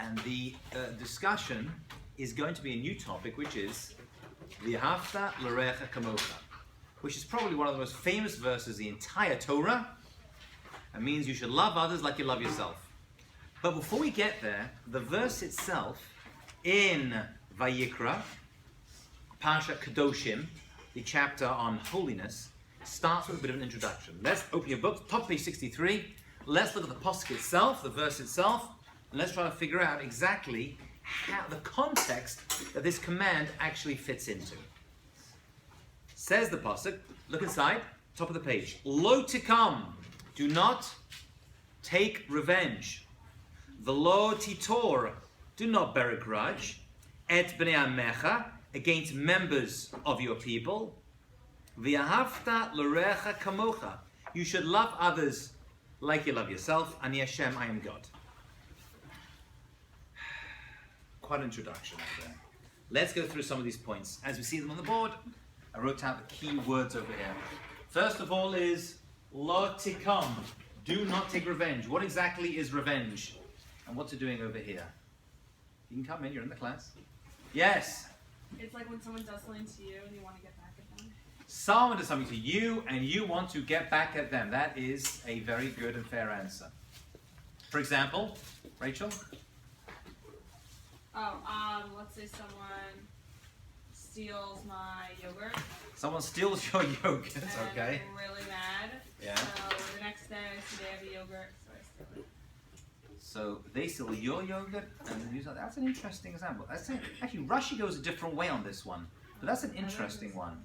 And the discussion is going to be a new topic, which is V'ahavta l'recha kamocha, which is probably one of the most famous verses in the entire Torah. It means you should love others like you love yourself. But before we get there, the verse itself in Vayikra, Parsha Kedoshim, the chapter on holiness, starts with a bit of an introduction. Let's open your book, top page 63. Let's look at the posuk itself, the verse itself, and let's try to figure out exactly how the context that this command actually fits into. Says the posuk, look inside, top of the page. Lo tikam, do not take revenge. V'lo titor, do not bear a grudge. Et bnei amecha, against members of your people. V'ahavta l'recha kamocha, you should love others like you love yourself. Ani Hashem, I am God. Quite an introduction there. Let's go through some of these points. As we see them on the board, I wrote out the key words over here. First of all is lo tikam, do not take revenge. What exactly is revenge? And what's it doing over here? You can come in, you're in the class. Yes? It's like when someone does something to you and you want to get back at them. Someone does something to you and you want to get back at them. That is a very good and fair answer. For example, Rachel? Let's say someone steals my yogurt. Someone steals your yogurt, okay. I'm really mad. Yeah. So the next day I see they have a yogurt, so I steal it. So they steal your yogurt and then use that. That's an interesting example. Actually, Rashi goes a different way on this one. But that's an interesting one.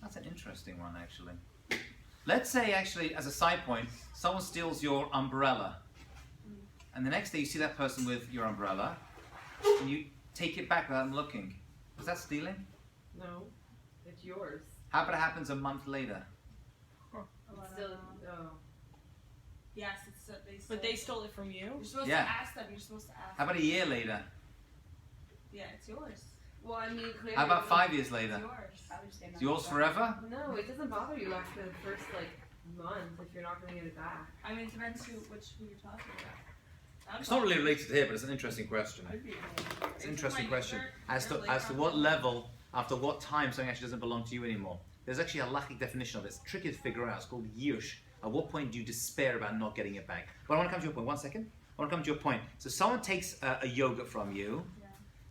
That's an interesting one, actually. Let's say, actually, as a side point, someone steals your umbrella. And the next day you see that person with your umbrella, and you take it back without them looking. Is that stealing? No, it's yours. How about it happens a month later? It's still, oh. Yes, But they stole it from you? You're supposed Yeah. to ask them. You're supposed to ask. How about a year later? Yeah, it's yours. Well, I mean, clearly. How about 5 years It's later? yours. It's yours forever? No, it doesn't bother you after the first, month if you're not going to get it back. I mean, it depends who you're talking about. It's not really related to here, but it's an interesting question. It's an interesting question as to what level, after what time, something actually doesn't belong to you anymore. There's actually a halachic definition of it. It's tricky to figure out. It's called yush. At what point do you despair about not getting it back? But I want to come to your point. 1 second. I want to come to your point. So someone takes a yogurt from you,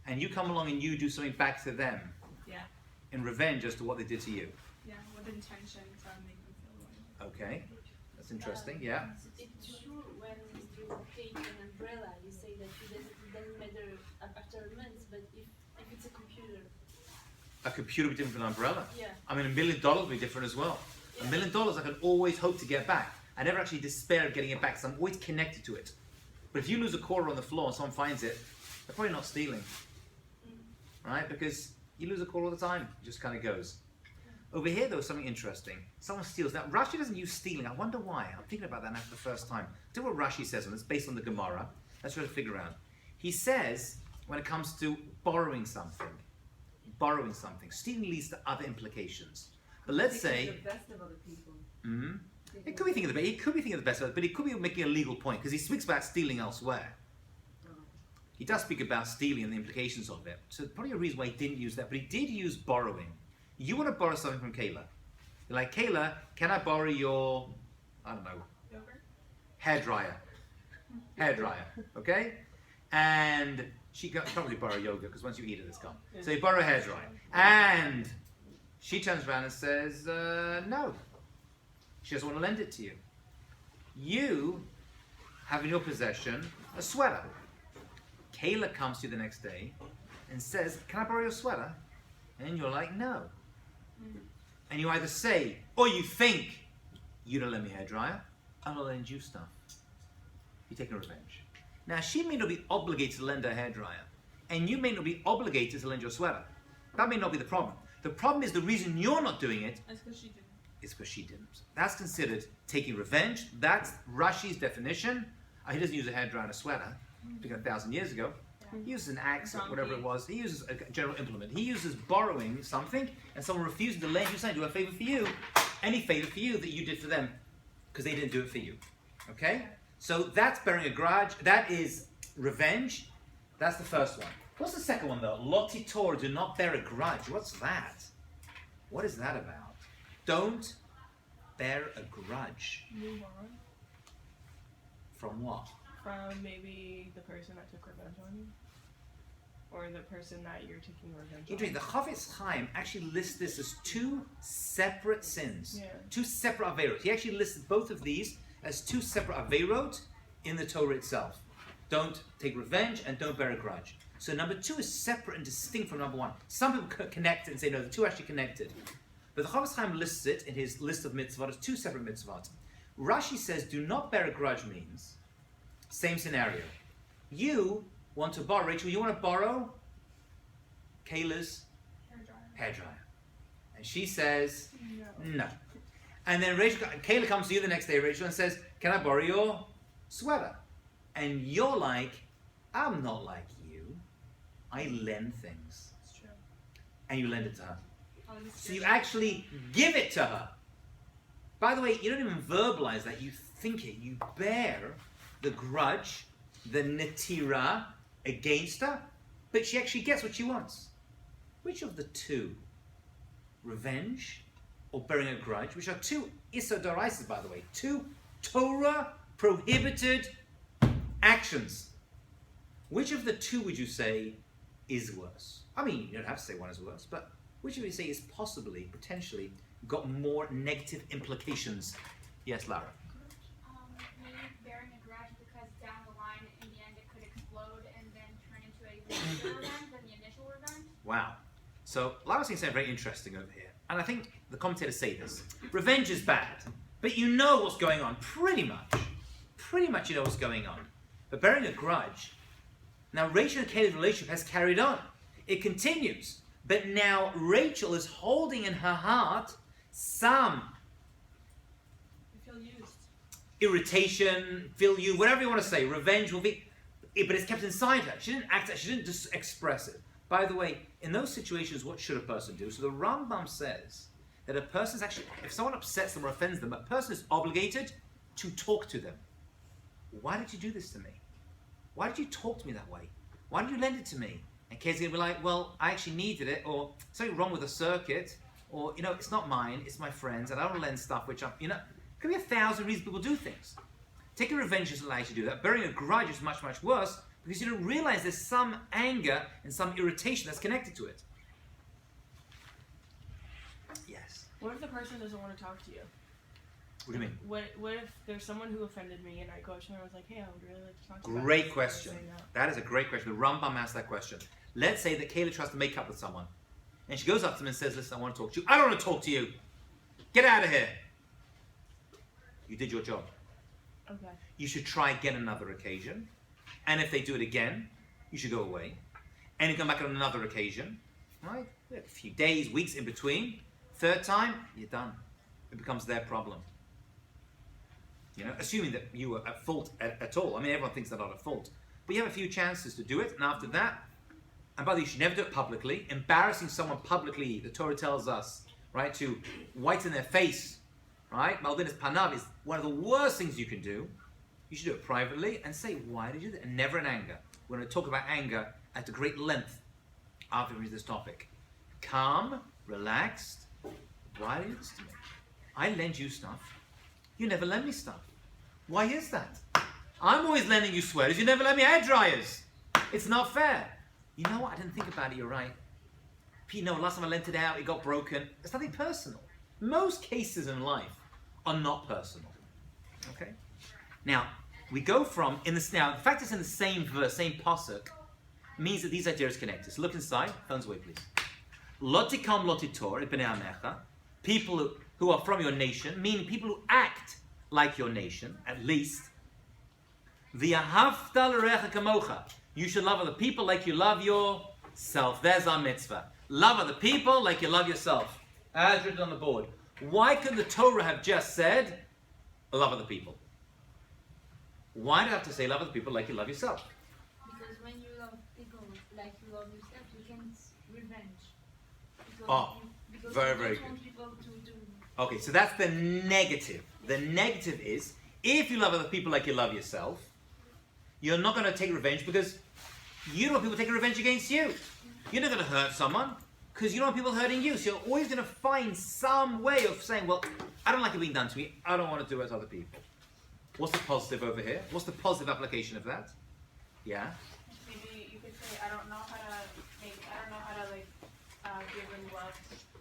and you come along and you do something back to them. Yeah. In revenge as to what they did to you. Yeah, with intention to make them feel good. Okay. That's interesting. Yeah. It's true when you take an umbrella, you say that it doesn't matter after months, but if it's a computer. A computer would be different from an umbrella. Yeah. I mean, $1 million would be different as well. Yeah. $1 million I can always hope to get back. I never actually despair of getting it back, so I'm always connected to it. But if you lose a quarter on the floor and someone finds it, they're probably not stealing. Right? Because you lose a quarter all the time. It just kind of goes. Over here, though, something interesting. Someone steals. Now, Rashi doesn't use stealing. I wonder why. I'm thinking about that now for the first time. Do what Rashi says, and it's based on the Gemara. Let's try to figure out. He says, when it comes to borrowing something, stealing leads to other implications. But let's say, the best of other people. It could be thinking of the best. He could be thinking of the best of it, but he could be making a legal point because he speaks about stealing elsewhere. He does speak about stealing and the implications of it. So probably a reason why he didn't use that, but he did use borrowing. You want to borrow something from Kayla. You're like, Kayla, can I borrow your, I don't know, Yogurt? hairdryer? Hairdryer, okay? And she can't really borrow yogurt because once you eat it, it's gone. So you borrow a hairdryer. And she turns around and says, no. She doesn't want to lend it to you. You have in your possession a sweater. Kayla comes to you the next day and says, can I borrow your sweater? And you're like, no. And you either say, or you think, you don't lend me a hairdryer, I'll lend you stuff. You're taking revenge. Now, she may not be obligated to lend her hairdryer, and you may not be obligated to lend your sweater. That may not be the problem. The problem is the reason you're not doing it That's because she didn't. is because she didn't. That's considered taking revenge. That's Rashi's definition. He doesn't use a hairdryer and a sweater. Because 1,000 years ago, he uses an axe or whatever it was. He uses a general implement. He uses borrowing something, and someone refusing to lend you something, do a favor for you, any favor for you that you did for them, because they didn't do it for you. Okay? So that's bearing a grudge. That is revenge. That's the first one. What's the second one though? Loti Torah, do not bear a grudge. What's that? What is that about? Don't bear a grudge. Move on From what? from maybe the person that took revenge on you, or the person that you're taking revenge The Chafetz Chaim actually lists this as two separate sins, Yeah. two separate averot. He actually listed both of these as two separate averot in the Torah itself. Don't take revenge and don't bear a grudge. So number two is separate and distinct from number one. Some people connect it and say no, the two are actually connected. But the Chafetz Chaim lists it in his list of mitzvot as two separate mitzvot. Rashi says do not bear a grudge means, same scenario. You want to borrow, Rachel, you want to borrow Kayla's hairdryer. And she says, no. And then Kayla comes to you the next day, Rachel, and says, can I borrow your sweater? And you're like, I'm not like you. I lend things. It's true. And you lend it to her. Oh, So you actually give it to her. By the way, you don't even verbalize that. You think it. You bear the grudge, the netira against her, but she actually gets what she wants. Which of the two, revenge or bearing a grudge, which are two Issa Doraisas, by the way, two Torah prohibited actions. Which of the two would you say is worse? I mean, you don't have to say one is worse, but which of you say is possibly, potentially, got more negative implications? Yes, Lara. Maybe bearing a grudge because down the line, in the end, it could explode and then turn into a larger revenge than the initial revenge. Wow. So Lara's saying something very interesting over here. And I think the commentators say this. Revenge is bad, but you know what's going on, pretty much. Pretty much you know what's going on. But bearing a grudge, now Rachel and Kayla's relationship has carried on. It continues. But now Rachel is holding in her heart some You feel used. irritation, whatever you want to say, revenge will be, but it's kept inside her. She didn't act, she didn't just express it. By the way, in those situations, what should a person do? So the Rambam says that a person's actually, if someone upsets them or offends them, a person is obligated to talk to them. Why did you do this to me? Why did you talk to me that way? Why did you lend it to me? And Kate's going to be like, well, I actually needed it, or something wrong with the circuit, or, it's not mine, it's my friend's, and I don't lend stuff which there could be 1,000 reasons people do things. Taking revenge doesn't allow you to do that. Bearing a grudge is much, much worse, because you don't realize there's some anger and some irritation that's connected to it. Yes. What if the person doesn't want to talk to you? What do you mean? What if there's someone who offended me and I go up to them and I was like, hey, I would really like to talk to you about Great this," question. and they say no. That is a great question. The Rambam asked that question. Let's say that Kayla tries to make up with someone. And she goes up to him and says, listen, I want to talk to you. I don't want to talk to you. Get out of here. You did your job. Okay. You should try again another occasion. And if they do it again, you should go away. And you come back on another occasion. Right? A few days, weeks in between. Third time, you're done. It becomes their problem. Assuming that you were at fault at all. I mean, everyone thinks they're not at fault. But you have a few chances to do it. And after that, and by the way, you should never do it publicly. Embarrassing someone publicly, the Torah tells us, right, to whiten their face, right? Maldinis Panav is one of the worst things you can do. You should do it privately and say, why did you do that? And never in anger. We're going to talk about anger at a great length after we read this topic. Calm, relaxed. Why do you do this to me? I lend you stuff. You never lend me stuff. Why is that? I'm always lending you sweaters. You never lend me hair dryers. It's not fair. You know what? I didn't think about it. You're right. Pete, no, last time I lent it out, it got broken. It's nothing personal. Most cases in life are not personal. Okay? Now, we go from, the fact it's in the same verse, same pasuk, means that these ideas are connected. So look inside. Phones away, please. Lotikam lotitor, b'nei amecha, people who are from your nation, meaning people who act like your nation, at least. V'ahavta l'recha kamocha. You should love other people like you love yourself. There's our mitzvah. Love other people like you love yourself. As written on the board. Why could the Torah have just said, love other people? Why do you have to say love other people like you love yourself? Because when you love people like you love yourself, you can revenge. Because very, you very don't good. want people to do. Okay, so that's the negative. The negative is, if you love other people like you love yourself, you're not going to take revenge because You don't want people taking revenge against you. You're not going to hurt someone because you don't want people hurting you. So you're always going to find some way of saying, well, I don't like it being done to me. I don't want to do it to other people. What's the positive over here? What's the positive application of that? Yeah? Maybe you could say, I don't know how to like give them love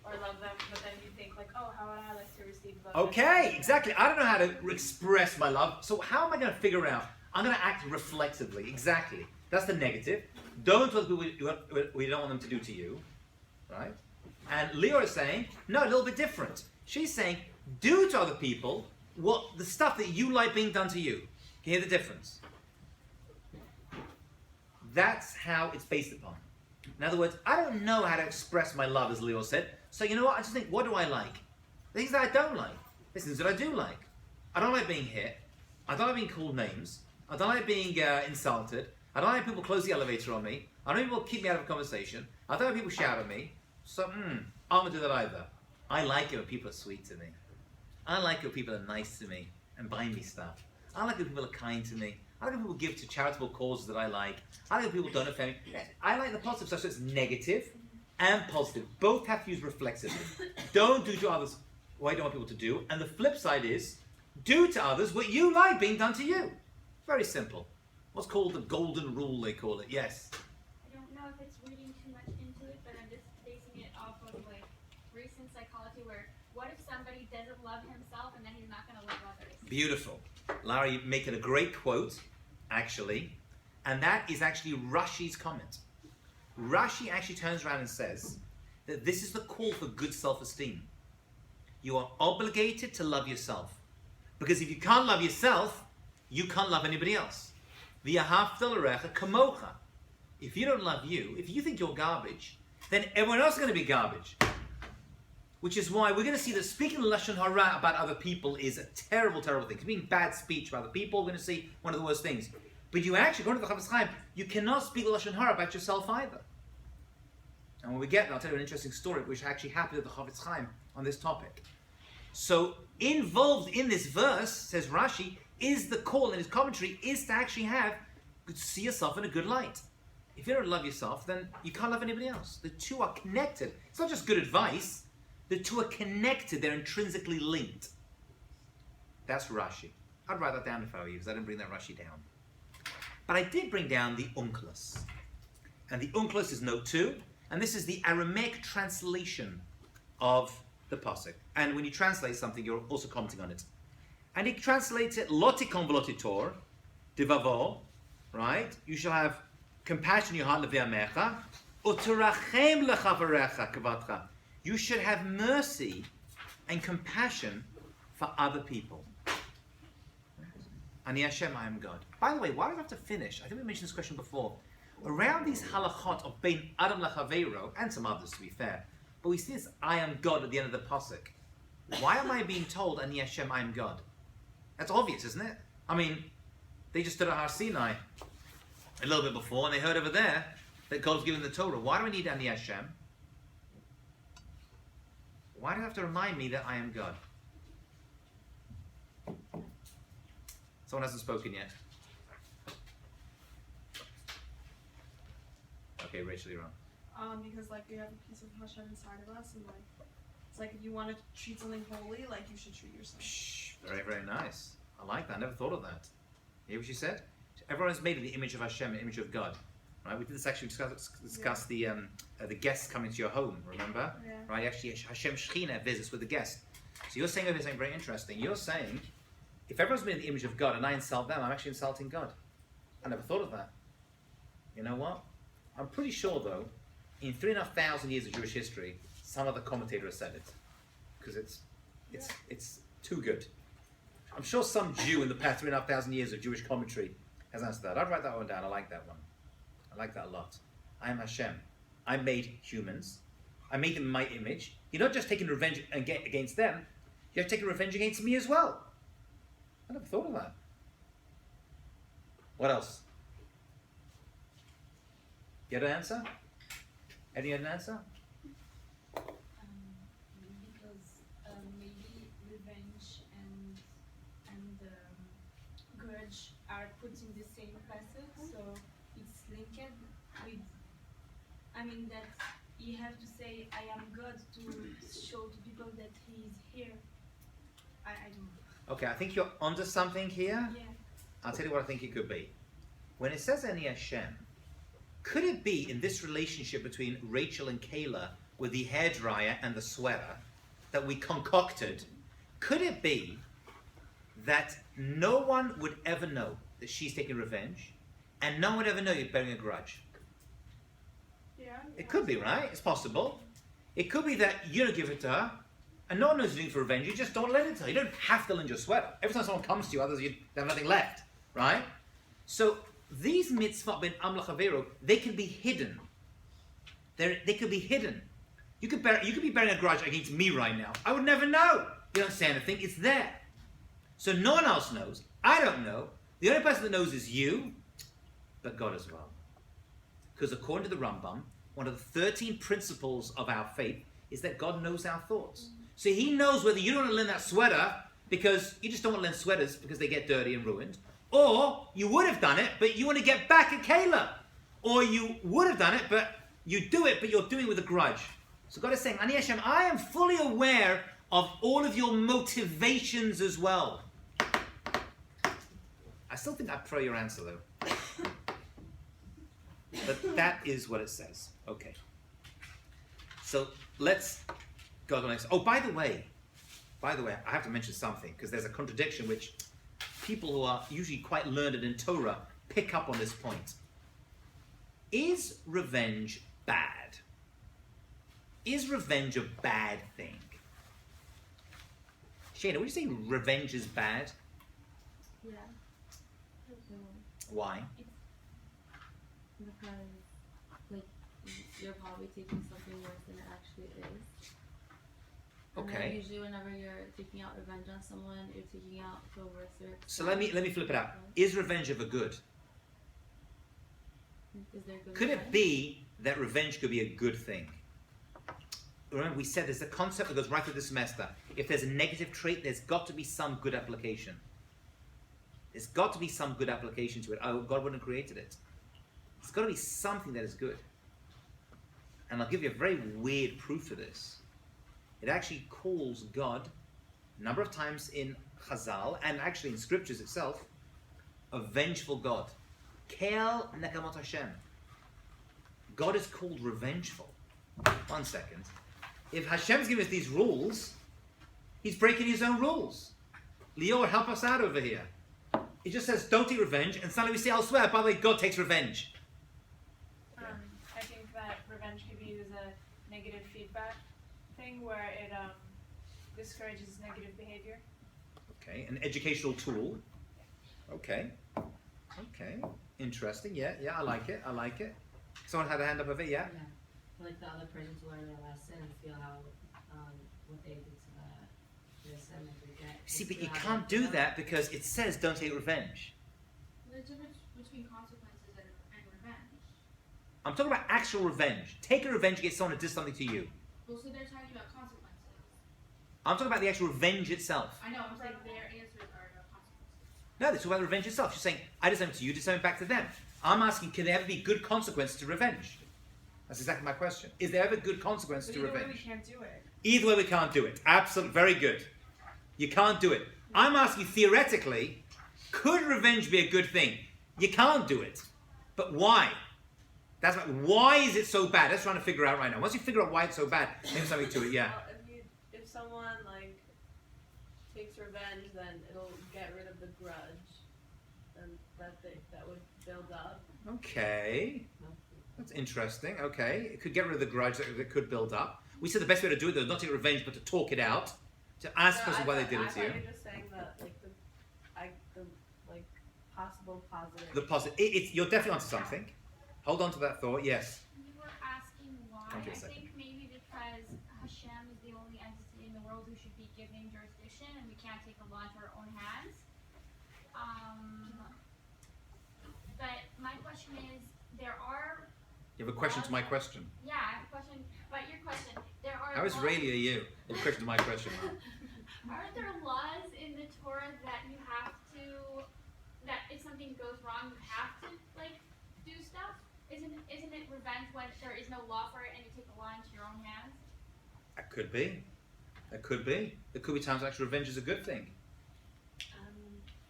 or love them, but then you think like, oh, how would I like to receive love? Okay, exactly. I don't know how to express my love. So how am I going to figure out? I'm going to act reflexively. Exactly. That's the negative. Don't do what we don't want them to do to you. Right? And Leo is saying, no, a little bit different. She's saying, do to other people what the stuff that you like being done to you. Can you hear the difference? That's how it's based upon. In other words, I don't know how to express my love, as Leo said. So you know what? I just think, what do I like? The things that I don't like. The things that I do like. I don't like being hit. I don't like being called names. I don't like being insulted. I don't like people close the elevator on me. I don't like people keep me out of a conversation. I don't like people shout at me. So, I'm going to do that either. I like it when people are sweet to me. I like it when people are nice to me and buy me stuff. I like it when people are kind to me. I like when people give to charitable causes that I like. I like when people don't offend me. I like the positive stuff, so it's negative and positive. Both have to use reflexively. Don't do to others what I don't want people to do. And the flip side is, do to others what you like being done to you. Very simple. What's called the golden rule, they call it. Yes? I don't know if it's reading too much into it, but I'm just basing it off of like recent psychology where what if somebody doesn't love himself and then he's not going to love others? Beautiful. Lara, you're making a great quote, actually. And that is actually Rashi's comment. Rashi actually turns around and says that this is the call for good self-esteem. You are obligated to love yourself. Because if you can't love yourself, you can't love anybody else. V'ahavta l'recha kamocha. If you don't love you, if you think you're garbage, then everyone else is going to be garbage. Which is why we're going to see that speaking lashon hara about other people is a terrible, terrible thing. Being bad speech about other people, we're going to see one of the worst things. But you actually, according to the Chafetz Chaim, you cannot speak lashon hara about yourself either. And when we get there, I'll tell you an interesting story which actually happened at the Chafetz Chaim on this topic. So involved in this verse, says Rashi, is the call in his commentary, is to actually see yourself in a good light. If you don't love yourself, then you can't love anybody else. The two are connected. It's not just good advice. The two are connected. They're intrinsically linked. That's Rashi. I'd write that down if I were you, because I didn't bring that Rashi down. But I did bring down the Onkelos. And the Onkelos is note 2. And this is the Aramaic translation of the Pasuk. And when you translate something, you're also commenting on it. And he translates it, Lotikon v'lotitor, divavo, right? You shall have compassion in your heart, leviamecha, uterachem lechaverecha kavatcha. You should have mercy and compassion for other people. Ani Hashem, I am God. By the way, why do I have to finish? I think we mentioned this question before. Around these halachot of bein adam lachaveiro, and some others to be fair, but we see this I am God at the end of the pasuk. Why am I being told Ani Hashem, I am God? That's obvious, isn't it? I mean, they just stood at Har Sinai a little bit before, and they heard over there that God was giving the Torah. Why do we need Ani Hashem? Why do you have to remind me that I am God? Someone hasn't spoken yet. Okay, Rachel, you're on. Because like we have a piece of Hashem inside of us, and like it's like if you want to treat something holy, like you should treat yourself. Shh, very, very nice. I like that. I never thought of that. You hear what she said? Everyone is made in the image of Hashem, the image of God. Right? We did this actually discuss the guests coming to your home. Remember? Yeah. Right? Actually, Hashem Shechina visits with the guest. So you're saying over here something very interesting. You're saying if everyone's made in the image of God and I insult them, I'm actually insulting God. I never thought of that. You know what? I'm pretty sure though, in 3,500 years of Jewish history, some other commentator has said it because it's too good. I'm sure some Jew in the past 3,500 years of Jewish commentary has answered that. I'd write that one down. I like that one. I like that a lot. I am Hashem. I made humans. I made them in my image. You're not just taking revenge against them. You're taking revenge against me as well. I never thought of that. What else? You had an answer? Eddie had an answer? Because maybe revenge and grudge are put in the same passage, so it's linked. I mean that you have to say I am God to show to people that he is here. I don't know. Okay, I think you're onto something here. Yeah. I'll tell you what I think it could be. When it says Ani Hashem, could it be in this relationship between Rachel and Kayla with the hairdryer and the sweater that we concocted, could it be that no one would ever know that she's taking revenge and no one would ever know you're bearing a grudge? Yeah. It could be, right? It's possible. It could be that you don't give it to her and no one knows you're doing it for revenge. You just don't lend it to her. You don't have to lend your sweater. Every time someone comes to you, others you have nothing left, right? So these mitzvot ben amlach averu, they can be hidden. They could be hidden. You could be bearing a grudge against me right now. I would never know. You don't say anything. It's there. So no one else knows. I don't know. The only person that knows is you, but God as well. Because according to the Rambam, one of the 13 principles of our faith is that God knows our thoughts. So he knows whether you don't want to lend that sweater because you just don't want to lend sweaters because they get dirty and ruined, or you would have done it, but you want to get back at Kayla. Or you would have done it, but you do it, but you're doing it with a grudge. So God is saying, Ani Hashem, I am fully aware of all of your motivations as well. I still think I'd throw your answer though. But that is what it says. Okay. So let's go to the next. Oh, by the way, I have to mention something because there's a contradiction which people who are usually quite learned in Torah pick up on this point. Is revenge bad? Is revenge a bad thing? Shana, would you say revenge is bad? Yeah. Why? Because, like, you're probably taking something worse than it actually is. And then Okay. usually whenever you're taking out revenge on someone, you're taking out to a worse extent. So let me flip it out. Is revenge ever good? Is there good Could it revenge? be that revenge could be a good thing? Remember, we said there's a concept that goes right through the semester. If there's a negative trait, there's got to be some good application. There's got to be some good application to it. Oh, God wouldn't have created it. There's got to be something that is good. And I'll give you a very weird proof of this. It actually calls God, a number of times in Chazal, and actually in Scriptures itself, a vengeful God. Kel Nekamot Hashem. God is called revengeful. 1 second. If Hashem's giving us these rules, he's breaking his own rules. Lior, help us out over here. He just says, don't take revenge, and suddenly we say elsewhere, by the way, God takes revenge. I think that revenge could be used as a negative feedback thing where it discourages negative behavior. Okay, an educational tool. Okay. Interesting, yeah, I like it. Someone had a hand up over here, yeah? Yeah. Like the other person to learn their lesson and feel how what they did to their son and forget. See, but you can't do that because it says don't take revenge. There's a difference between consequences and revenge. I'm talking about actual revenge. Take a revenge against someone who did something to you. Well, so they're talking about consequences. I'm talking about the actual revenge itself. I know, I'm saying their answers are about consequences. No, they're talking about the revenge itself. You're saying, I did something to you, did something back to them. I'm asking, can there ever be good consequences to revenge? That's exactly my question. Is there ever good consequence But to either way, we revenge? can't do it. Either way, we can't do it. Absolutely, very good. You can't do it. I'm asking theoretically, could revenge be a good thing? You can't do it. But why? That's why is it so bad? That's what I'm trying to figure out right now. Once you figure out why it's so bad, maybe something to it, yeah. Well, if someone like takes revenge, then it'll get rid of the grudge, and that would build up. Okay. That's interesting. Okay. It could get rid of the grudge that could build up. We said the best way to do it, though, is not to get revenge, but to talk it out. To ask the person why they did it to you. I thought you were just saying that, like, the possible positive. The positive. You're definitely onto something. Hold on to that thought. Yes. You were asking why. Thank you, I second. think maybe because Hashem is the only entity in the world who should be given jurisdiction, and we can't take the law into our own hands. But my question is, there are. You have a question to my question. Yeah, I have a question. But your question, there are. How Israeli are you? You have a question to my question. Aren't there laws in the Torah that you have to, that if something goes wrong, you have to like do stuff? Isn't it revenge revenge when there is no law for it and you take the law into your own hands? That could be. That could be. There could be times actually revenge is a good thing.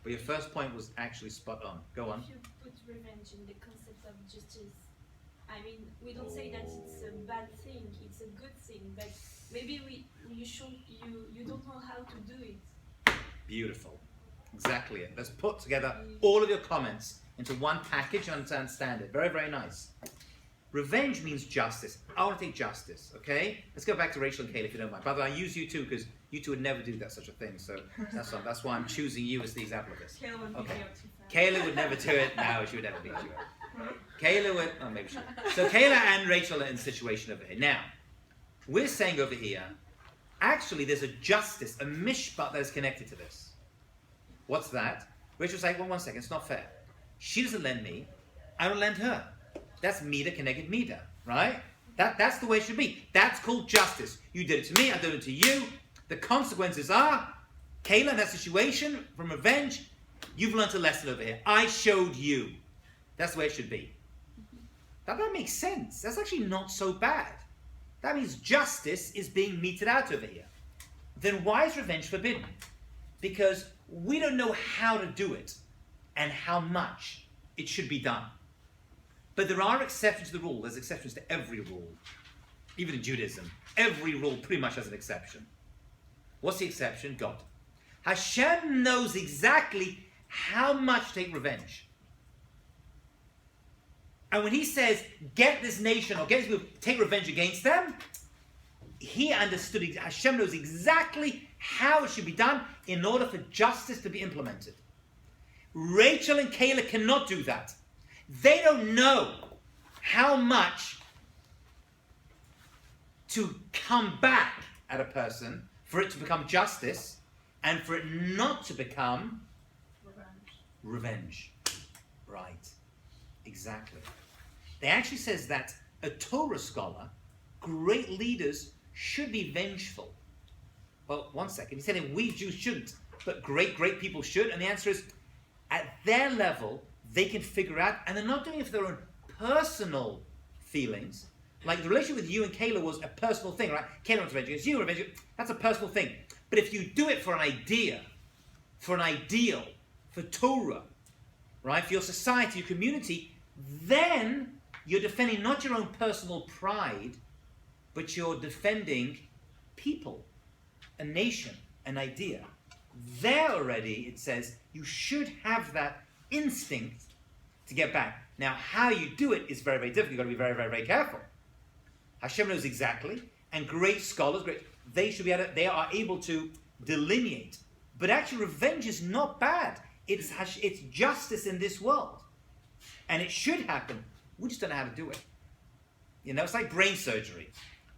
But your first point was actually spot on. Go on. If you put revenge in the concept of justice, I mean, we don't say that it's a bad thing, it's a good thing, but maybe you don't know how to do it. Beautiful. Exactly it. Let's put together all of your comments into one package and understand it. Very, very nice. Revenge means justice. I want to take justice, okay? Let's go back to Rachel and Kayla if you don't mind. By the way, I use you too because you two would never do that such a thing. So that's why I'm choosing you as the example of this. Kayla would beat Okay. me up too fast. Kayla would never do it. No, she would never beat you up. Kayla would, oh, maybe she would. So Kayla and Rachel are in the situation over here. Now, we're saying over here, actually there's a justice, a mishpat that is connected to this. What's that? Rachel's like, well, one second, it's not fair. She doesn't lend me, I don't lend her. That's mida connected mida, right? That's the way it should be. That's called justice. You did it to me, I did it to you. The consequences are, Kayla, in that situation, from revenge, you've learned a lesson over here. I showed you. That's the way it should be. That makes sense. That's actually not so bad. That means justice is being meted out over here. Then why is revenge forbidden? Because we don't know how to do it and how much it should be done. But there are exceptions to the rule. There's exceptions to every rule. Even in Judaism, every rule pretty much has an exception. What's the exception? God. Hashem knows exactly how much to take revenge. And when he says, get this nation or get these people, take revenge against them, he understood, Hashem knows exactly how it should be done in order for justice to be implemented. Rachel and Kayla cannot do that. They don't know how much to come back at a person for it to become justice and for it not to become revenge. Right. Exactly. They actually says that a Torah scholar, great leaders, should be vengeful. Well, one second. He said that we Jews shouldn't, but great people should. And the answer is, at their level, they can figure out, and they're not doing it for their own personal feelings. Like the relationship with you and Kayla was a personal thing, right? Kayla wants revenge against you, revenge against you. That's a personal thing. But if you do it for an idea, for an ideal, for Torah, right, for your society, your community, then you're defending not your own personal pride, but you're defending people, a nation, an idea. There already, it says, you should have that instinct to get back. Now, how you do it is very, very difficult. You've got to be very, very, very careful. Hashem knows exactly, and great scholars, they are able to delineate. But actually, revenge is not bad. It's justice in this world. And it should happen. We just don't know how to do it. You know, it's like brain surgery.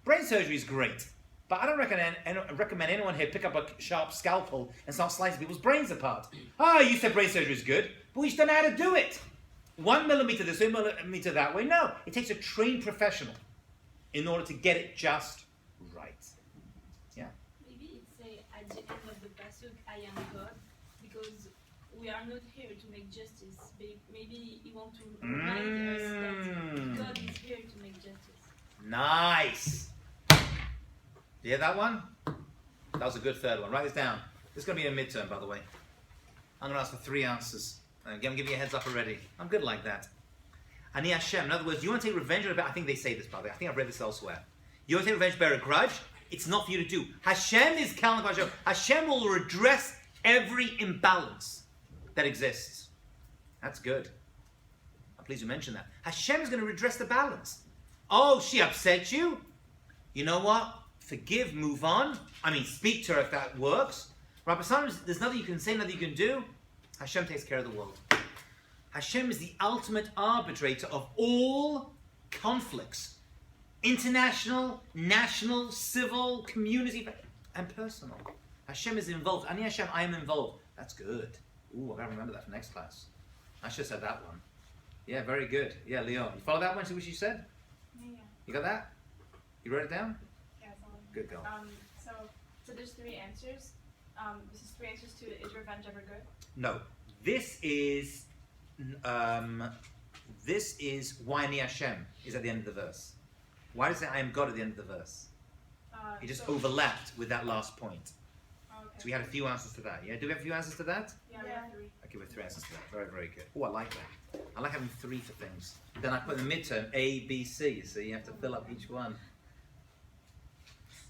Brain surgery is great. But I don't recommend anyone here pick up a sharp scalpel and start slicing people's brains apart. You said brain surgery is good, but we just don't know how to do it. 1 millimeter this way, 1 millimeter that way. No, it takes a trained professional in order to get it just right. Yeah. Maybe it's at the end of the pasuk, I am God, because we are not here to make justice. Maybe he wants to remind us that God is here to make justice. Nice. You hear that one? That was a good third one. Write this down. This is going to be a midterm, by the way. I'm going to ask for 3 answers. I'm giving you a heads up already. I'm good like that. Ani Hashem. In other words, you want to take revenge? I think they say this, by the way. I think I've read this elsewhere. You want to take revenge, bear a grudge? It's not for you to do. Hashem is Kalman Hashem. Hashem will redress every imbalance that exists. That's good. I'm pleased you mentioned that. Hashem is going to redress the balance. Oh, she upset you? You know what? Forgive, move on. Speak to her if that works. Right, but sometimes there's nothing you can say, nothing you can do. Hashem takes care of the world. Hashem is the ultimate arbitrator of all conflicts. International, national, civil, community, and personal. Hashem is involved. Ani Hashem, I am involved. That's good. Ooh, I've got to remember that for next class. I should have said that one. Yeah, very good. Yeah, Leon. You follow that one? See what you said? Yeah. You got that? You wrote it down? Yeah, it's all. Good girl. So there's 3 answers. This is 3 answers to is revenge ever good? No. This is This is why Ani Hashem is at the end of the verse. Why does it say I am God at the end of the verse? It just overlapped with that last point. Okay. So we had a few answers to that. Yeah, do we have a few answers to that? Yeah, we have 3. Okay, we have 3 answers to that. Very, very good. Oh, I like that. I like having 3 for things. Then I put in the midterm A, B, C. So you have to fill up each one.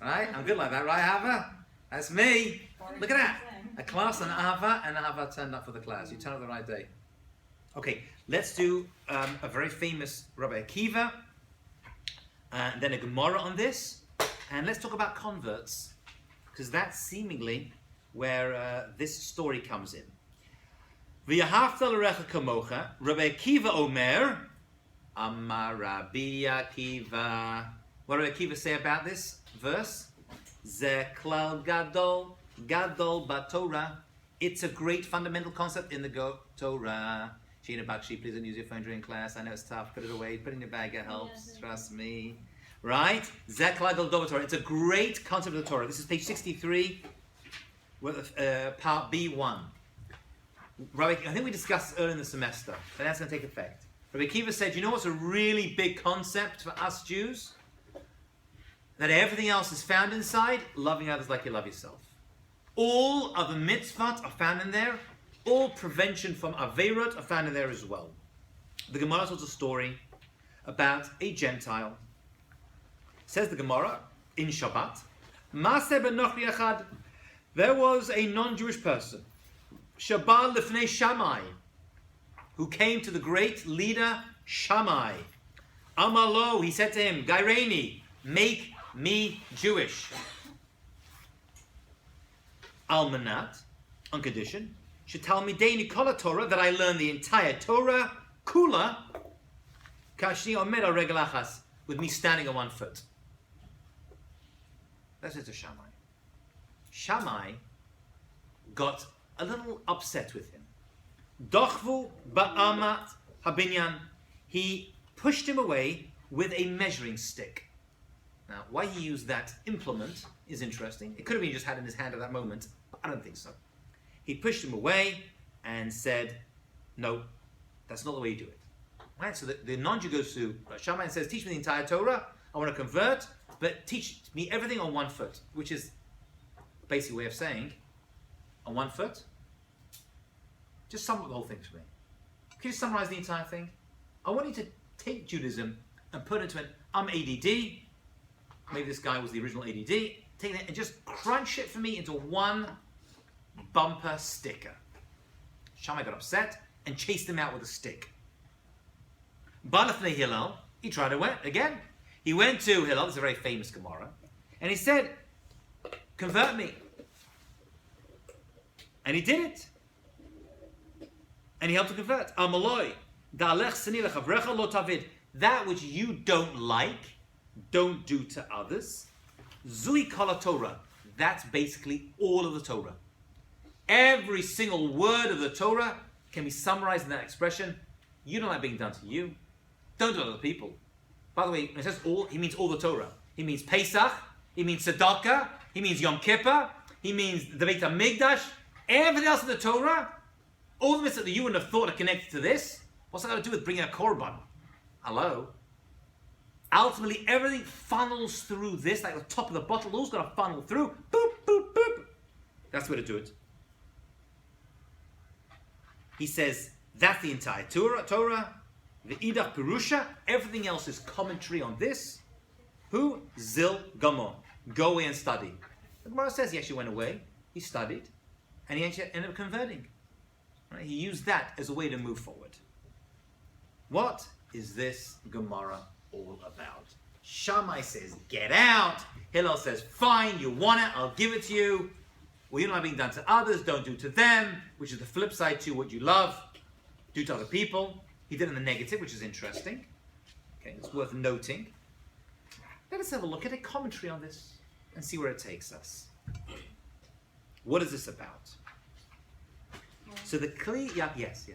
Right? I'm good like that, right, Ava? That's me. Look at that. A class and Ava turned up for the class. You turned up the right day. Okay, let's do a very famous Rabbi Akiva, and then a Gemara on this, and let's talk about converts, because that's seemingly where this story comes in. V'yahavta l'recha kamocha, Rabbi Akiva Omer, Amar Rabbi Akiva. What did Rabbi Akiva say about this verse? Ze klal gadol, gadol batorah. It's a great fundamental concept in the Torah. Sheena Bakshi, please don't use your phone during class. I know it's tough. Put it away. Put it in your bag. It helps. Trust me. Right? Zekla Goldova Torah. It's a great concept of the Torah. This is page 63, part B1. Rabbi, I think we discussed earlier in the semester, but that's going to take effect. Rabbi Akiva said, you know what's a really big concept for us Jews? That everything else is found inside, loving others like you love yourself. All of the mitzvot are found in there. All prevention from Aveirot are found in there as well. The Gemara tells a story about a Gentile. Says the Gemara in Shabbat, Maaseh ben Nochri Echad, there was a non-Jewish person, Shabbat Lifnei Shammai, who came to the great leader Shammai. Amalo, he said to him, Gaireni, make me Jewish. Almanat, on condition, should tell me Dei Kol Torah, that I learn the entire Torah, Kula, Kashni Omer al Regel Achas, with me standing on one foot. That's it to Shammai. Shammai got a little upset with him. Dochvu ba'amat habinyan. He pushed him away with a measuring stick. Now, why he used that implement is interesting. It could have been he just had in his hand at that moment, but I don't think so. He pushed him away and said, no, that's not the way you do it. Right? So the non-Jew goes to Shammai and says, teach me the entire Torah, I want to convert, but teach me everything on one foot, which is a basic way of saying, on one foot, just sum up the whole thing for me. Can you summarize the entire thing? I want you to take Judaism and put it into an ADD, maybe this guy was the original ADD, take it and just crunch it for me into one bumper sticker. Shammai got upset and chased him out with a stick. Balafnei Hillel, he tried to again. He went to Hillel, this is a very famous Gemara, and he said, convert me. And he did it. And he helped to convert. Amaloi, da'alech sani lechavrecha lo tavid. That which you don't like, don't do to others. Zui kol Torah. That's basically all of the Torah. Every single word of the Torah can be summarized in that expression. You don't like being done to you. Don't do it to other people. By the way, when it says all, he means all the Torah. He means Pesach. He means Tzedakah. He means Yom Kippur. He means the Beit HaMikdash. Everything else in the Torah, all the mitzvahs that you wouldn't have thought are connected to this, what's that got to do with bringing a korban? Hello? Ultimately, everything funnels through this, like the top of the bottle, all's got to funnel through. Boop, boop, boop. That's the way to do it. He says, that's the entire Torah. The Idach Perusha, everything else is commentary on this. Who? Zil Gamon. Go away and study. The Gemara says he actually went away, he studied, and he actually ended up converting. Right? He used that as a way to move forward. What is this Gemara all about? Shammai says, get out. Hillel says, fine, you want it, I'll give it to you. Well, you're not being done to others, don't do to them, which is the flip side to what you love. Do to other people. He did it in the negative, which is interesting. Okay, it's worth noting. Let us have a look at a commentary on this and see where it takes us. What is this about? So the clear, yes.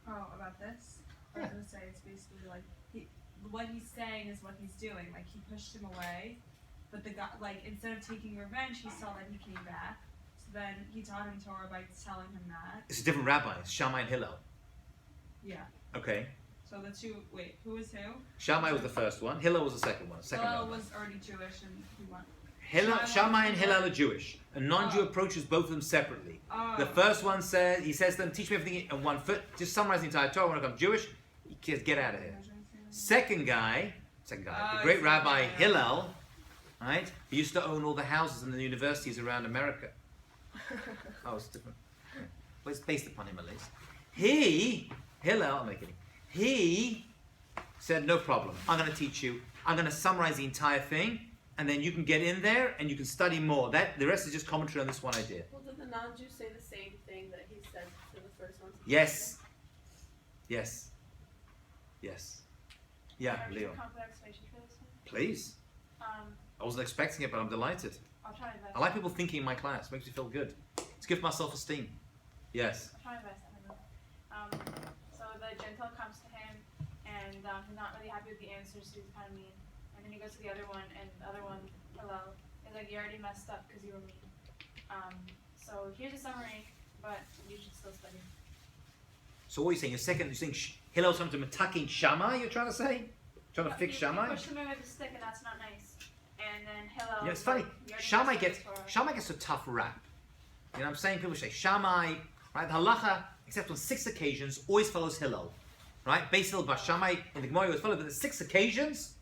Oh, about this? I was going to say it's basically like, what he's saying is what he's doing. Like, he pushed him away, but the guy, like, instead of taking revenge, he saw that he came back. So then he taught him Torah by telling him that. It's a different rabbi, it's Shammai and Hillel. Yeah. Okay. So the two. Wait, who was who? Shammai was the first one. Hillel was the second one. Hillel was already Jewish, and he went. Shammai and Hillel are Jewish. A non-Jew Oh. approaches both of them separately. Oh. The first one says, he says to them, teach me everything in 1 foot. Just summarize the entire Torah. When I become Jewish, you kids get out of here. Second guy, the great it's Rabbi okay. Hillel, right? He used to own all the houses in the universities around America. Oh, it's different. Yeah. Well, it's based upon him at least. Hillel, I'm not kidding. He said, no problem. I'm going to teach you. I'm going to summarize the entire thing, and then you can get in there and you can study more. The rest is just commentary on this one idea. Well, did the non-Jews say the same thing that he said to the first one? Yes. Yes. Yes. Yeah, Can I Leo. read a complex explanation for this one? Please. I wasn't expecting it, but I'm delighted. I'll try my best. I like people thinking in my class. Makes me feel good. It's good for my self-esteem. Yes. I'll try my best. I don't know. So the Gentile comes to him, and he's not really happy with the answers, so he's kind of mean. And then he goes to the other one, and the other one, Hillel, is like, you already messed up because you were mean. So here's a summary, but you should still study. So what are you saying? You're saying Hillel's trying to attacking Shammai, you're trying to say? Trying to fix He Shammai? pushed him with a stick, and that's not nice. And then Hillel. Yeah, it's funny. you already Shammai messed up gets the Torah. a tough rap. You know what I'm saying? People say Shammai, right? The halacha, except on 6 occasions, always follows Hillel. Right? Beis Hillel bar Shammai in the Gemara always follows, but the 6 occasions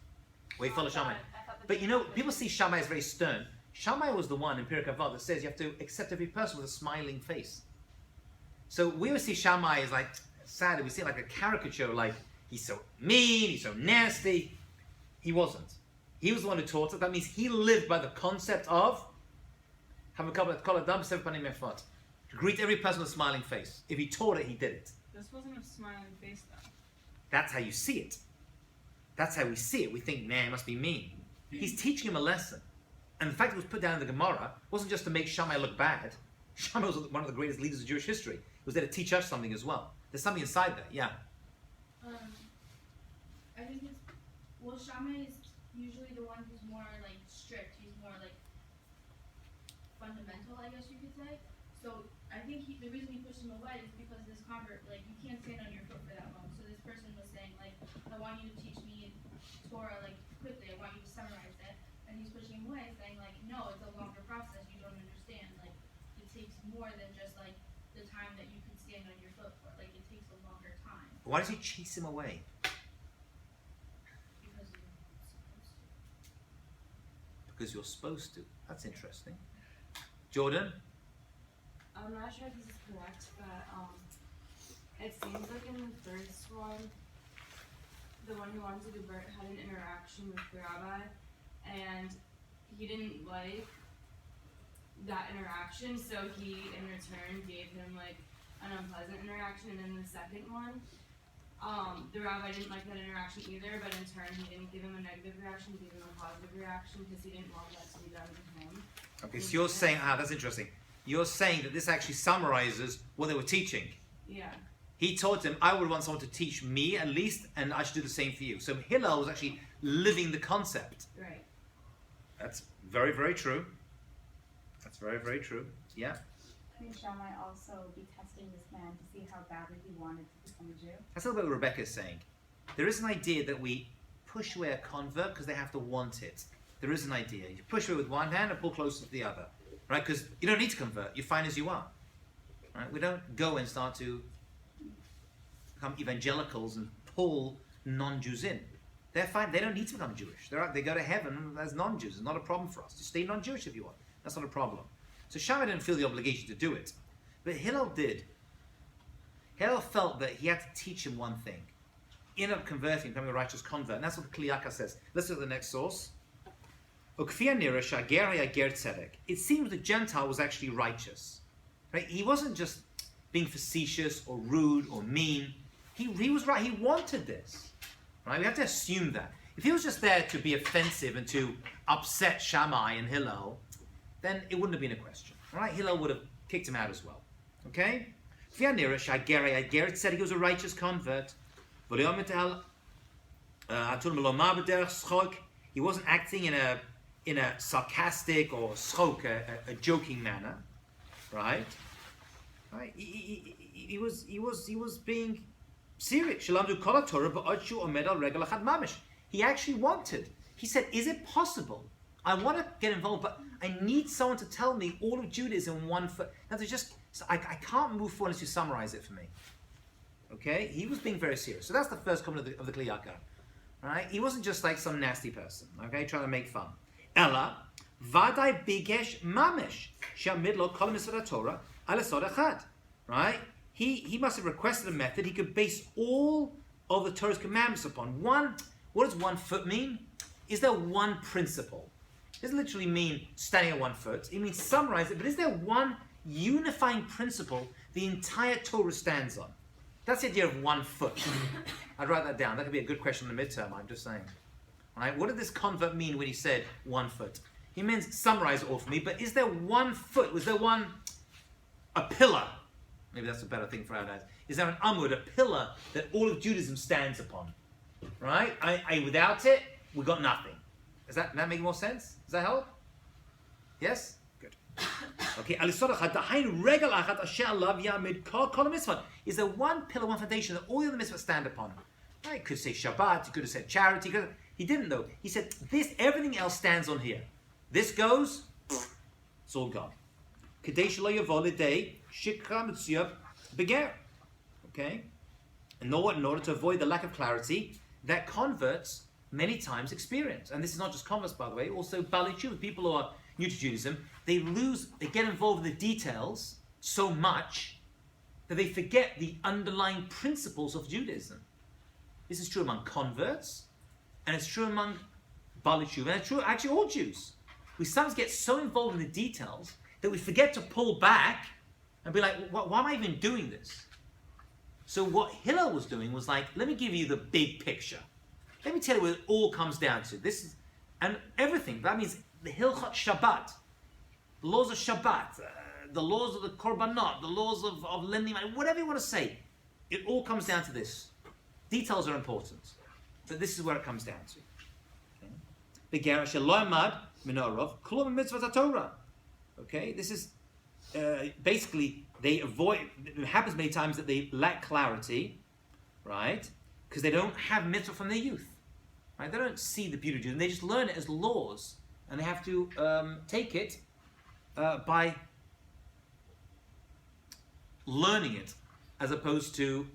where he follows Shammai. I thought the But you know, Gentile people did. see Shammai as very stern. Shammai was the one in Pirkei Avot that says you have to accept every person with a smiling face. So we would see Shammai as like sad. We see it like a caricature, like he's so mean, he's so nasty. He wasn't. He was the one who taught it. That means he lived by the concept of to greet every person with a smiling face. If he taught it, he did it. This wasn't a smiling face though. That's how you see it. That's how we see it. We think, man, it must be mean. He's teaching him a lesson. And the fact it was put down in the Gemara wasn't just to make Shammai look bad. Shammai was one of the greatest leaders of Jewish history. He was there to teach us something as well. There's something inside there, yeah. I think it's, well, Shammai is usually the one who's more like strict. He's more like fundamental, I guess you could say. So I think the reason he pushed him away is because this convert, like, you can't stand on your foot for that long. So this person was saying, like, I want you to teach me Torah, like, quickly. I want you to summarize it. And he's pushing him away, saying, like, no, it's a longer process. You don't understand. Like, it takes more than just, like, the time that you can stand on your foot for. Like, it takes a longer time. Why does he chase him away? Because you're supposed to. Because you're supposed to. That's interesting. Jordan? I'm not sure if this is correct, but it seems like in the first one, the one who wanted to convert had an interaction with the rabbi, and he didn't like that interaction, so he in return gave him like an unpleasant interaction. And then the second one, the rabbi didn't like that interaction either, but in turn he didn't give him a negative reaction, he gave him a positive reaction because he didn't want that to be done to him. Okay, so you're saying, that's interesting. You're saying that this actually summarizes what they were teaching. Yeah. He taught him, I would want someone to teach me at least, and I should do the same for you. So Hillel was actually living the concept. Right. That's very, very true. That's very, very true. Yeah. I think Shammai also be testing this man to see how badly he wanted to become a Jew. That's a little bit what Rebecca is saying. There is an idea that we push away a convert because they have to want it. There is an idea. You push away with one hand and pull closer to the other. Right? Because you don't need to convert. You're fine as you are. Right? We don't go and start to become evangelicals and pull non-Jews in. They're fine. They don't need to become Jewish. They go to heaven as non-Jews. It's not a problem for us. Just stay non-Jewish if you want. That's not a problem. So Shammai didn't feel the obligation to do it. But Hillel did. Hillel felt that he had to teach him one thing. He ended up converting, becoming a righteous convert. And that's what the Kliyaka says. Let's look at the next source. It seems the Gentile was actually righteous. Right? He wasn't just being facetious or rude or mean. He was right. He wanted this. Right? We have to assume that. If he was just there to be offensive and to upset Shammai and Hillel, then it wouldn't have been a question. Right? Hillel would have kicked him out as well. Okay? Said he was a righteous convert. He wasn't acting in a sarcastic or schok, a joking manner, right? Right? He was being serious. Shalamdu kol Torah ba'od shu omed al regel achad mamish. He actually wanted. He said, is it possible? I want to get involved, but I need someone to tell me all of Judaism in one foot. Now, I can't move forward unless you summarize it for me. Okay? He was being very serious. So that's the first comment of the Kli Yakar. Right? He wasn't just like some nasty person, okay, trying to make fun. Ella, vadai bigesh mamish, shamidlo kol misvot Torah ala sod echad. Right? He must have requested a method he could base all of the Torah's commandments upon. One, what does 1 foot mean? Is there one principle? It doesn't literally mean standing at 1 foot. It means summarize it, but is there one unifying principle the entire Torah stands on? That's the idea of 1 foot. I'd write that down. That could be a good question in the midterm, I'm just saying. All right? What did this convert mean when he said 1 foot? He means summarize it all for me, but is there 1 foot? Was there a pillar? Maybe that's a better thing for our dads. Is there an amud, a pillar that all of Judaism stands upon? Right? Without it, we got nothing. Does that make more sense? Does that help? Yes? Good. Okay. Is there one pillar, one foundation that all the other mitzvahs stand upon? Right? Could say Shabbat, you could have said charity. He didn't though. He said everything else stands on here. This goes, it's all gone. Okay? In order to avoid the lack of clarity that converts many times experience. And this is not just converts, by the way, also Bali Tshuva, people who are new to Judaism, they get involved in the details so much that they forget the underlying principles of Judaism. This is true among converts, and it's true among Bali Tshuva, and it's true actually all Jews. We sometimes get so involved in the details that we forget to pull back and be like, why am I even doing this? So what Hillel was doing was like, let me give you the big picture. Let me tell you what it all comes down to. This is, and everything. That means the Hilchot Shabbat, the laws of Shabbat, the laws of the Korbanot, the laws of lending money, whatever you want to say. It all comes down to this. Details are important, but this is where it comes down to. Okay, this is basically they avoid. It happens many times that they lack clarity, right? Because they don't have mitzvah from their youth, right? They don't see the beauty of Judaism. They just learn it as laws, and they have to take it by learning it, as opposed to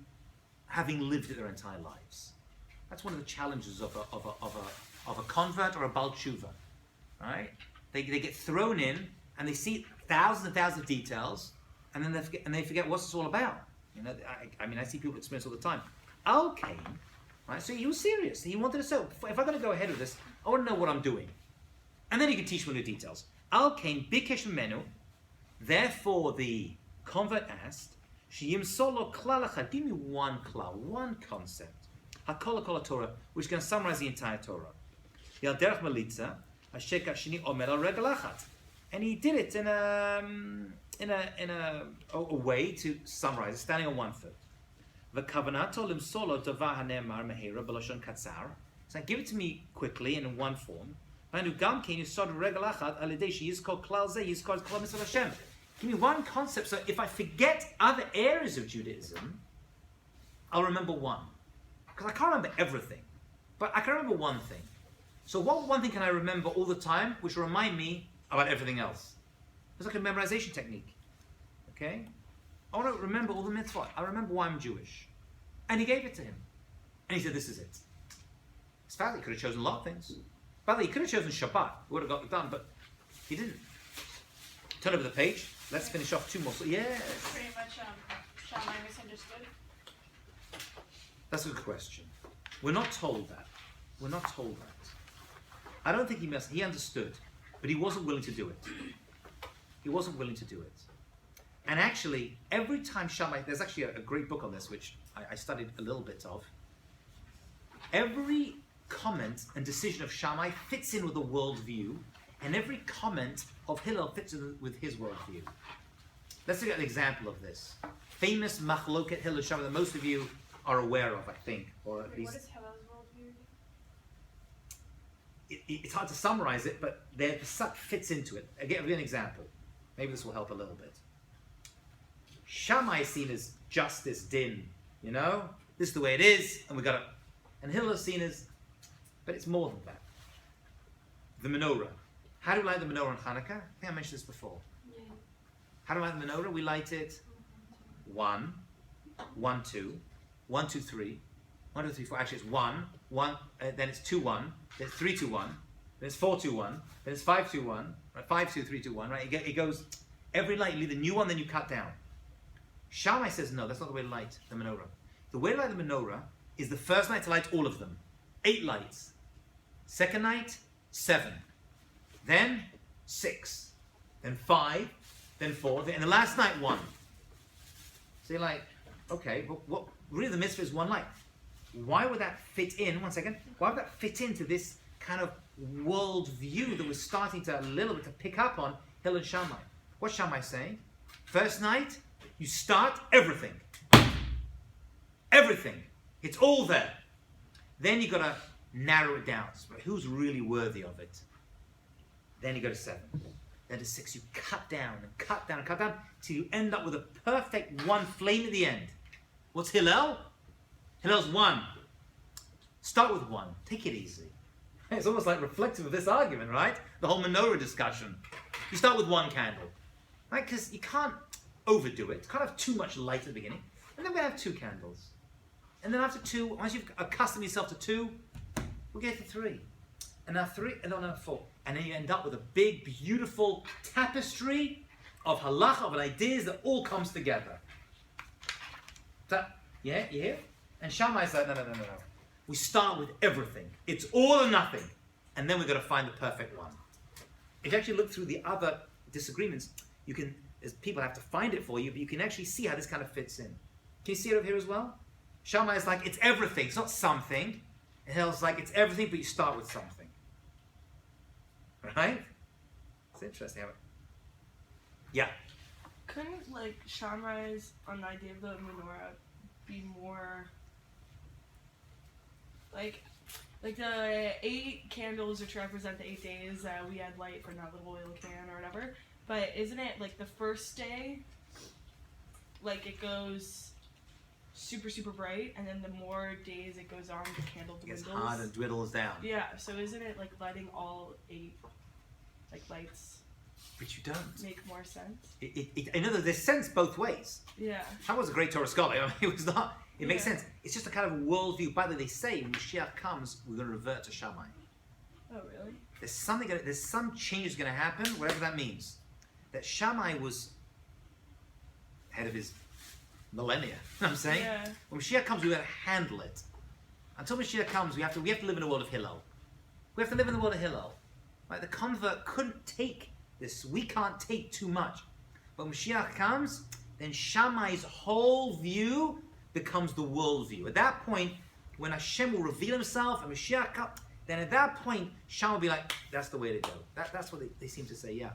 having lived it their entire lives. That's one of the challenges of a convert or a Bal Tshuva, right? They get thrown in and they see thousands and thousands of details, and then they forget what's this all about. You know, I see people experience all the time. Al came, right? So he was serious. He wanted to say, if I'm going to go ahead with this, I want to know what I'm doing, and then he can teach me the details. Al came bikesh menu. Therefore, the convert asked, "Sheyim solo klalacha." Give me one klal, one concept. Hakol kol Torah, which can summarize the entire Torah. Yal derech malitza, hashek sheni omer al regel achat, and he did it in a way to summarize it, standing on 1 foot. V'kavanato limsolo davar hanemar mehira b'lashon katzar. So give it to me quickly and in one form. V'anu gam kein yisod regel achat al yedei sheyizkor klal zeh yizkor kol mitzvot Hashem. Give me one concept, so if I forget other areas of Judaism, I'll remember one. Because I can't remember everything, but I can remember one thing. So what one thing can I remember all the time, which will remind me about everything else? It's like a memorization technique. Okay? I want to remember all the mitzvot. I remember why I'm Jewish. And he gave it to him. And he said, this is it. It's valid. He could have chosen a lot of things. By the way, he could have chosen Shabbat. He would have got it done, but he didn't. Turn over the page. Let's finish off 2 more. Yes. Pretty much, Shammai misunderstood. That's a good question. We're not told that. We're not told that. I don't think he understood, but he wasn't willing to do it. He wasn't willing to do it. And actually, every time Shammai, there's actually a great book on this, which I studied a little bit of. Every comment and decision of Shammai fits in with the worldview, and every comment of Hillel fits in with his worldview. Let's look at an example of this. Famous machloket Hillel Shammai that most of you are aware of, I think, or at least. What is Hillel's worldview? It's hard to summarize it, but the psak fits into it. I'll give you an example. Maybe this will help a little bit. Shammai is seen as justice, din, you know? this is the way it is, and we got to. And Hillel is seen as, but it's more than that. The menorah. How do we light the menorah on Hanukkah? I think I mentioned this before. Yeah. How do we light the menorah? We light it 1, 1, 2, 1, 2, 3, 1, 2, 3, 4. Actually, it's 1, 1, then it's 2, 1, then it's 3, 2, 1, then it's 4, 2, 1, then it's 5, 2, 1, right? 5, 2, 3, 2, 1, right? It goes, every light, you leave the new one, then you cut down. Shammai says, no, that's not the way to light the menorah. The way to light the menorah is the first night to light all of them. 8 lights. Second night, 7. Then 6. Then 5. Then 4. And the last night, 1. So you're like, okay, but what really the mitzvah is 1 light. Why would that fit in? 1 second. Why would that fit into this kind of world view that we're starting to a little bit to pick up on Hillel and Shammai? What's Shammai saying? First night, you start everything. Everything. It's all there. Then you got to narrow it down. So who's really worthy of it? Then you go to 7. Then to 6. You cut down and cut down and cut down till you end up with a perfect 1 flame at the end. What's Hillel? Hillel's 1. Start with 1. Take it easy. It's almost like reflective of this argument, right? The whole menorah discussion. You start with 1 candle, right? Because you can't overdo it. You can't have too much light at the beginning. And then we have 2 candles. And then after 2, once you've accustomed yourself to 2, we'll get to 3. And now 3, and then 4. And then you end up with a big, beautiful tapestry of halacha, of ideas that all comes together. So, yeah, you hear? And Shammai said, no. We start with everything. It's all or nothing. And then we've got to find the perfect one. If you actually look through the other disagreements, you can, as people have to find it for you, but you can actually see how this kind of fits in. Can you see it over here as well? Shammai is like, it's everything. It's not something. And Hillel's like, it's everything, but you start with something. Right? It's interesting. Yeah. Couldn't, like, Shammai's on the idea of the menorah be more, like the 8 candles which represent the 8 days we had light from that little oil can or whatever, but isn't it, like, the first day, like, it goes super, super bright, and then the more days it goes on, the candle dwindles. It gets hard and dwindles down. Yeah, so isn't it, like, lighting all 8, like, lights But you don't. make more sense? I know that there's sense both ways. Yeah. That was a great Torah scholar. I mean, it was not. It makes Yeah. sense. It's just a kind of worldview. By the way, they say when Mashiach comes, we're going to revert to Shammai. Oh, really? There's something. There's some changes going to happen, whatever that means. That Shammai was head of his millennia. You know what I'm saying? Yeah. When Mashiach comes, we got to handle it. Until Mashiach comes, we have to live in a world of Hillel. We have to live in the world of Hillel. Right? The convert couldn't take this. We can't take too much. But when Mashiach comes, then Shammai's whole view becomes the world view. At that point, when Hashem will reveal himself and Mashiach comes, then at that point, Shammai will be like, that's the way to go. That's what they seem to say, yeah.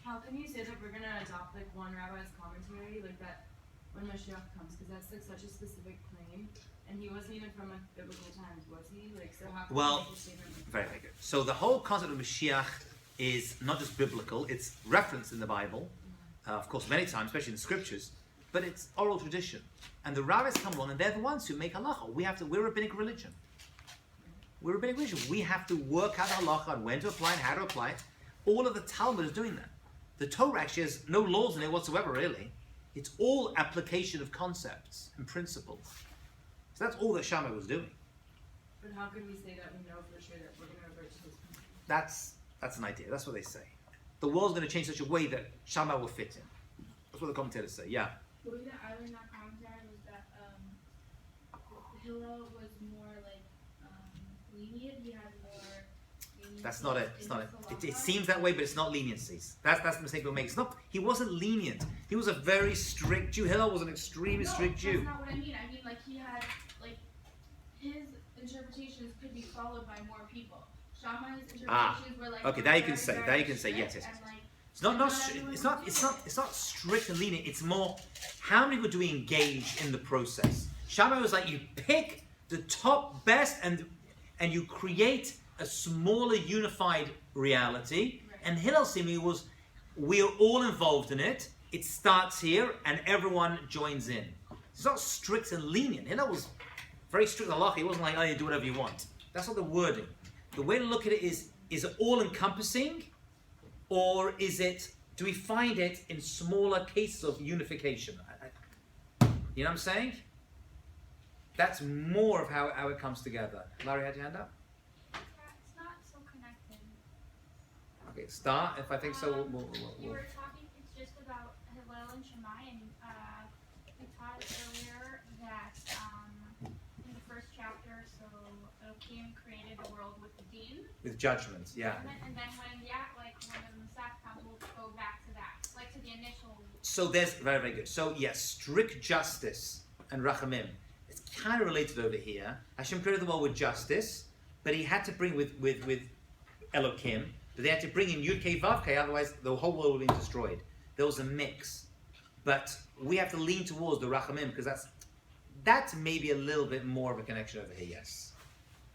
How can you say that we're going to adopt, like, one rabbi's commentary, like, that when Mashiach comes? Because that's, like, such a specific claim. And he wasn't even from, like, biblical times, was he? Like, so how can we make a statement like Very, very good. So the whole concept of Mashiach is not just biblical, it's referenced in the Bible, of course, many times, especially in the scriptures, but it's oral tradition. And the rabbis come along, and they're the ones who make halacha. We're a rabbinic religion. We're a rabbinic religion. We have to work out halacha and when to apply and how to apply it. All of the Talmud is doing that. The Torah actually has no laws in it whatsoever, really. It's all application of concepts and principles. So that's all that Shammai was doing. But how can we say that we know for sure that we're going to revert to this country? That's an idea. That's what they say. The world's going to change such a way that Shammai will fit in. That's what the commentators say. Yeah. The way that I learned that commentary was that Hillel was more like lenient. He had more. That's not it. It's not it. It seems that way, but it's not leniencies. That's the mistake people make. It's not. He wasn't lenient. He was a very strict Jew. Hillel was an extremely strict Jew. That's not what I mean. I mean, like, he had, like, his interpretations could be followed by more people. Shammai's interpretations were like. Okay, that you can say. That you can say. Yes. And, like, It's not strict and lenient. It's more how many people do we engage in the process. Shammai was like, you pick the top best and you create a smaller unified reality. Right. And Hillel seemingly was, we're all involved in it. It starts here and everyone joins in. It's not strict and lenient. Hillel was very strict halacha. It wasn't like, oh, you do whatever you want. That's not the wording. The way to look at it is it all-encompassing, or do we find it in smaller cases of unification? You know what I'm saying? That's more of how it comes together. Larry, had your hand up? Yeah, it's not so connected. Okay, start. If I think so, You we'll were talking, it's just about Hillel and Shammai, and we taught earlier that in the first chapter, so Elohim created the world with the din, with judgment, yeah. and then when the Musaf comes, we'll go back to that, like to the initial. So there's very, very good. So yes, strict justice and rachamim. It's kind of related over here. Hashem created the world with justice, but he had to bring with Elohim, but they had to bring in Yud Kei Vav Kei, otherwise the whole world would be destroyed. There was a mix. But we have to lean towards the rachamim, because that's maybe a little bit more of a connection over here, yes.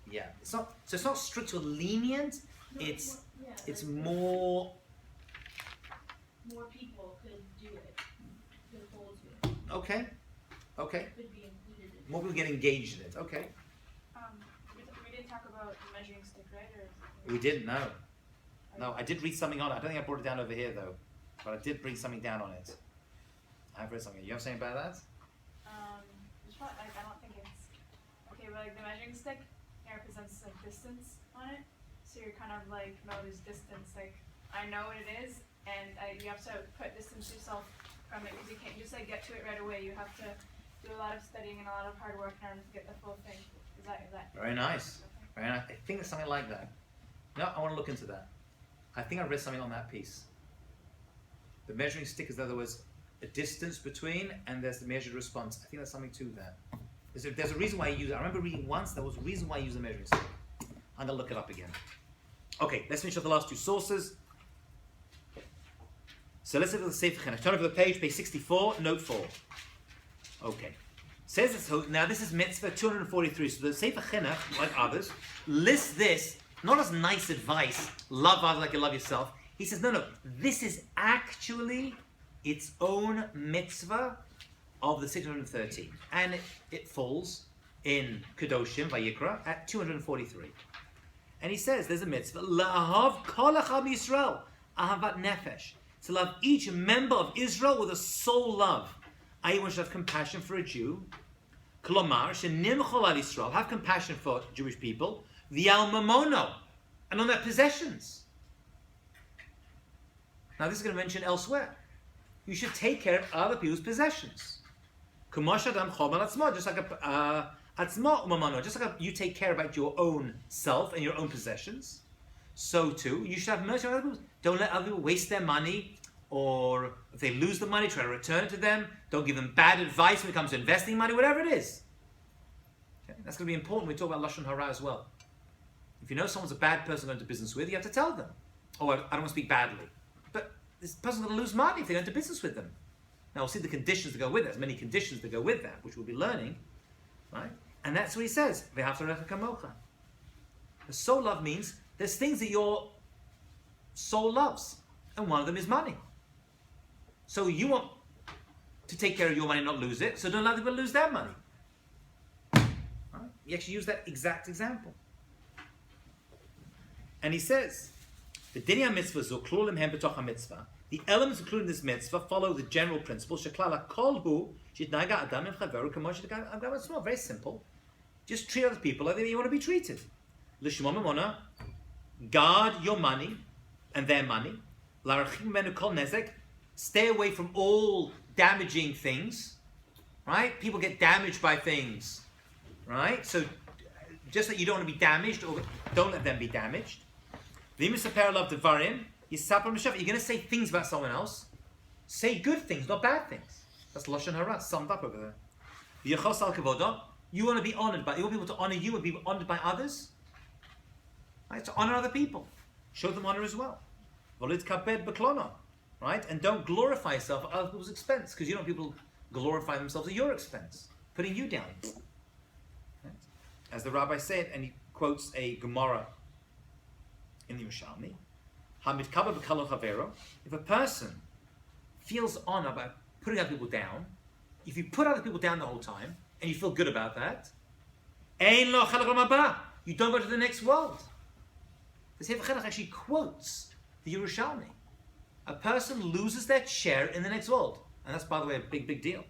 Yeah. It's not strict or lenient, it's more people could do it. Could hold to it. okay. Could be included in it. More people get engaged in it. Okay. We didn't talk about the measuring stick, right? We didn't know. No, I did read something on it. I don't think I brought it down over here though, but I did bring something down on it. I've read something. You have something about that? I don't think it's okay. But like the measuring stick, it represents like distance on it. So you're kind of like, no, there's distance. Like I know what it is, and you have to put distance yourself from it, because you can't just like get to it right away. You have to do a lot of studying and a lot of hard work in order to get the full thing. Is that? Very nice. Very nice. I think there's something like that. No, I want to look into that. I think I read something on that piece. The measuring stick is, in other words, a distance between, and there's the measured response. I think there's something to that. There's a reason why you use it. I remember reading once, there was a reason why you use the measuring stick. I'm going to look it up again. Okay, let's finish up the last two sources. So let's look at the Sefer Chinuch. Turn over the page 64, note 4. Okay. Says this, now this is mitzvah 243. So the Sefer Chinuch, like others, lists this not as nice advice, love others like you love yourself. He says, no, this is actually its own mitzvah of the 613. And it falls in Kedoshim, Vayikra, at 243. And he says, there's a mitzvah, La'ahav kol echad Yisrael, ahavat nefesh, to love each member of Israel with a soul love. I want to have compassion for a Jew. Kolomar, shenim chol al Yisrael, have compassion for Jewish people. V'al mamono, and on their possessions. Now this is going to mention elsewhere. You should take care of other people's possessions. Kumash adam chom al atzmo, just like atzmo mamano, just like you take care about your own self and your own possessions. So too, you should have mercy on other people. Don't let other people waste their money, or if they lose the money, try to return it to them. Don't give them bad advice when it comes to investing money, whatever it is. Okay? That's going to be important when we talk about Lashon Hara as well. If you know someone's a bad person to go into business with, you have to tell them. Oh, I don't want to speak badly. But this person's going to lose money if they go into business with them. Now we'll see the conditions that go with it. There's many conditions that go with that, which we'll be learning. Right? And that's what he says. The soul love means there's things that your soul loves. And one of them is money. So you want to take care of your money and not lose it, so don't let people lose their money. Right? You actually use that exact example. And he says, the dinya mitzvah zuklulim hem b'toch mitzvah. The elements included in this mitzvah follow the general principle. Sheklala kolhu shitnaga adam im chaveru k'mo shitnaga adam small. Very simple. Just treat other people like you want to be treated. L'shmo memona, guard your money and their money. L'arachim menu kol nezek. Stay away from all damaging things. Right? People get damaged by things. Right? So just that you don't want to be damaged, or don't let them be damaged. You're going to say things about someone else. Say good things, not bad things. That's Lashon Hara, summed up over there. You want to be honored by, you want people to honor you and be honored by others. Right? To honor other people. Show them honor as well. Right? And don't glorify yourself at other people's expense, because you don't want people glorify themselves at your expense, putting you down. Right? As the rabbi said, and he quotes a Gemara in the Yerushalmi, if a person feels honor by putting other people down, if you put other people down the whole time and you feel good about that, Ein lo chelek olam haba. You don't go to the next world. The Sefer Chinuch actually quotes the Yerushalmi. A person loses their share in the next world. And that's, by the way, a big, big deal.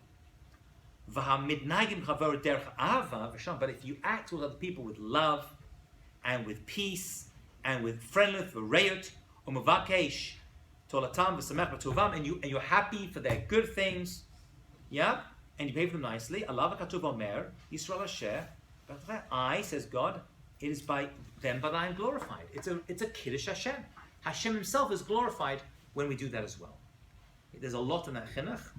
But if you act with other people with love and with peace and with friendliness, and you're happy for their good things, yeah, and you behave them nicely, I, says God, it is by them that I am glorified. It's a Kiddush Hashem. Hashem himself is glorified when we do that as well. There's a lot in that chinuch.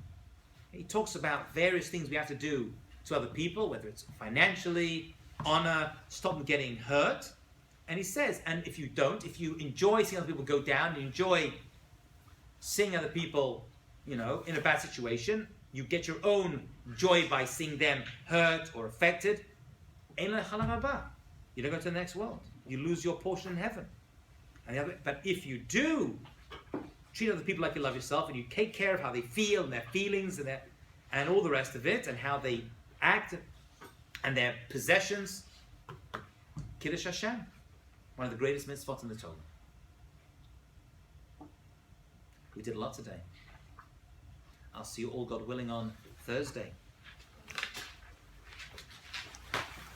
He talks about various things we have to do to other people, whether it's financially, honor, stop them getting hurt. And he says, and if you enjoy seeing other people go down, you enjoy seeing other people, in a bad situation, you get your own joy by seeing them hurt or affected. You don't go to the next world. You lose your portion in heaven. But if you do treat other people like you love yourself, and you take care of how they feel and their feelings and all the rest of it, and how they act and their possessions, Kiddush Hashem, one of the greatest mitzvot in the Torah. We did a lot today. I'll see you all, God willing, on Thursday.